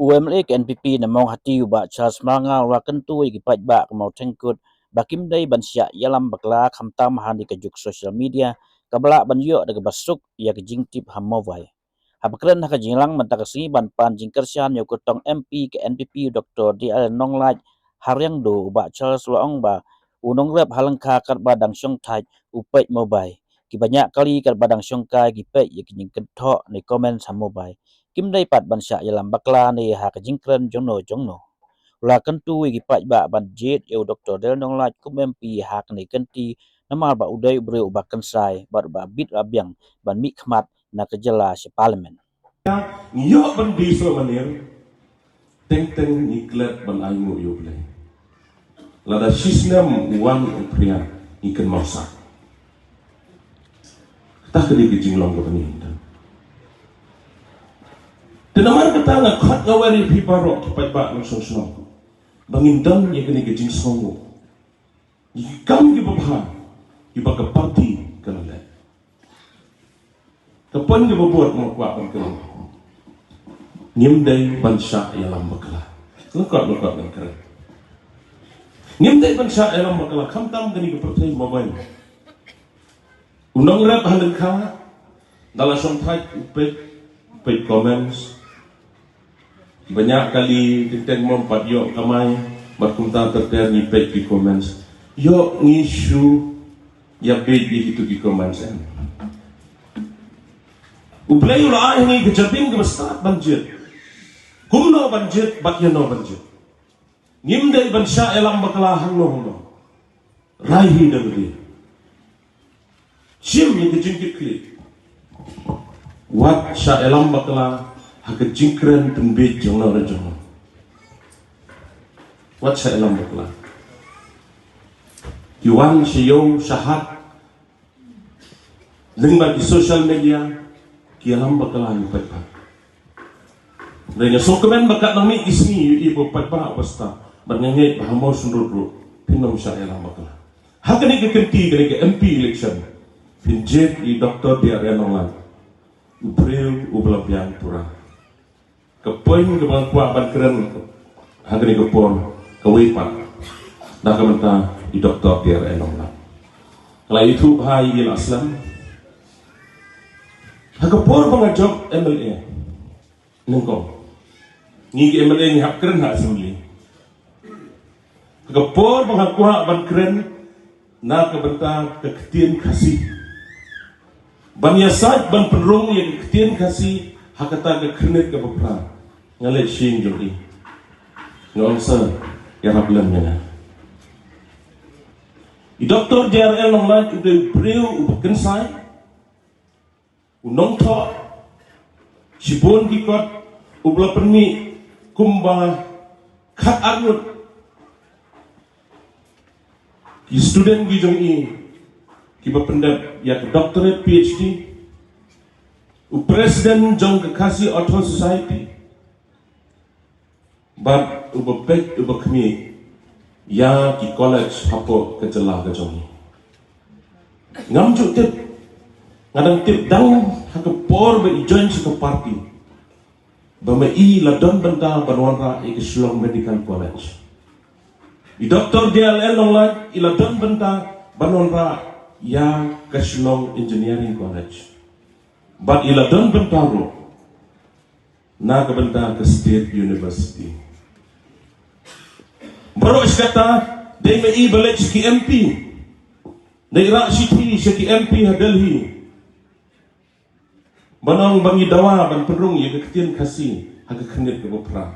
UMA ke NPP na mong hati ubak Charles Maranga ura kentui gipat bak mau tengkut bakim day ban Shah Ialam Bakla khamtam mahani kejuk social media kabla ban yo daga basuk ya ke jingtip hamovai habakren ha jinglang mentak singi ban pan jingkersian yo kutong MP ke NPP Dr. DL Nonglaj haryang do ubak Charles Waong ba unong rep halangka kat badang syong thai upet mobai ki banyak kali kat badang syong kai gipet ya ke jingkenthok ni komen hamovai Kim day pat ban Shah Ialam Bakla ni ha ka jingkren jongno la kentu gi pat ba ban jet eu Dr. Del Nong Lat kum MP ha ka ni kenti nama ba udai bre ba kansai ba bit abyang ban mi khmat na ka jela se parlimen Yo ban di so manir teng ni Klet ban Ainguh yo Blei Lada Snem Phria ikan masak tak kedi kecing long ko ni Tenaman kata nga kat ngawari piparo kipat ba ng song bangindang ya kini kejing songo ikam gi babha iba ka party kanale kapan gi babuat mo kwa kan kan nimday ban Shah Ialam Bakla lekot ng kare nimday ban Shah Ialam Bakla kamtam kini ki partai mobile unang rap halengka dalam sontai upet comments banyak kali tentang mempat yo kamai berkumta terter ni page di comments yo ngisu ya page itu di comments Blei ula ini kejabing ke besar banjir kumno banjir bakya no banjir ngimdai ban Shah Ialam Bakla hangno raihi dagri sim yang kejingkit klik wat Shah Ialam Bakla hak jingkren tembe jongno rejong wat Shah Ialam Bakla Yuan siyo syahat lingbat di social media ki Ialam Bakla yu patpa renya sokemen bakat nami isni ibu patpa wasta bernyanyi bahamo sunduru pinom Shah Ialam Bakla hak ni ke kenti ke MP election pinjet i Dr. DL Nonglan Ubril ublabian turah kepoin ke bangkuah ban keren hagani kepon kewipat dah kementa di Dr. DL Nonglan kalau itu hai il aslam hagapor pengajok MLA nengkong ni MLA ni hak keren hak sembeli hagapor penghakuah ban keren na kebenta keketian kasih ban yasat ban penrung yang keketian kasih hakata kekerenit ke beberapa ngalet shing jodi ngolsa ya rablan yana I Dr. DL Nonglan udah breu ubekensai unong tho sibon dikot ubla permi kumba khat arut ki student gi jong i ki bapendap ya doctorate PhD Presiden jong kekasih Auto Society but ubepek ubekmi ya ki college hapo kejelah ke jong ngamjuk tip ngadang tip dang hakapor be join ke party bama i ladon benda banwanra i Shillong Medical College I Dr. DL Nonglan i ladon benda banwanra ya ke Shillong Engineering College but i ladon bentaro na ke benda ke State University baru iskata dai me i balaj ki MP dai ra city ki MP ha Delhi banang bangi dawa ban perung ye ketian kasih ha kenit ke bopra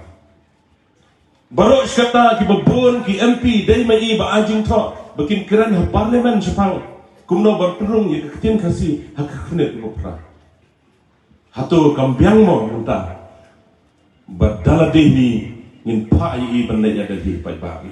baru iskata ki babon ki MP dai me i ba anjing tho bikin keren ha parlimen Jepang kumno ban perung ye ketian kasih ha kenit ke bopra hato kambiang mo entah badala dehi ngin pa i bandai ada di pai babi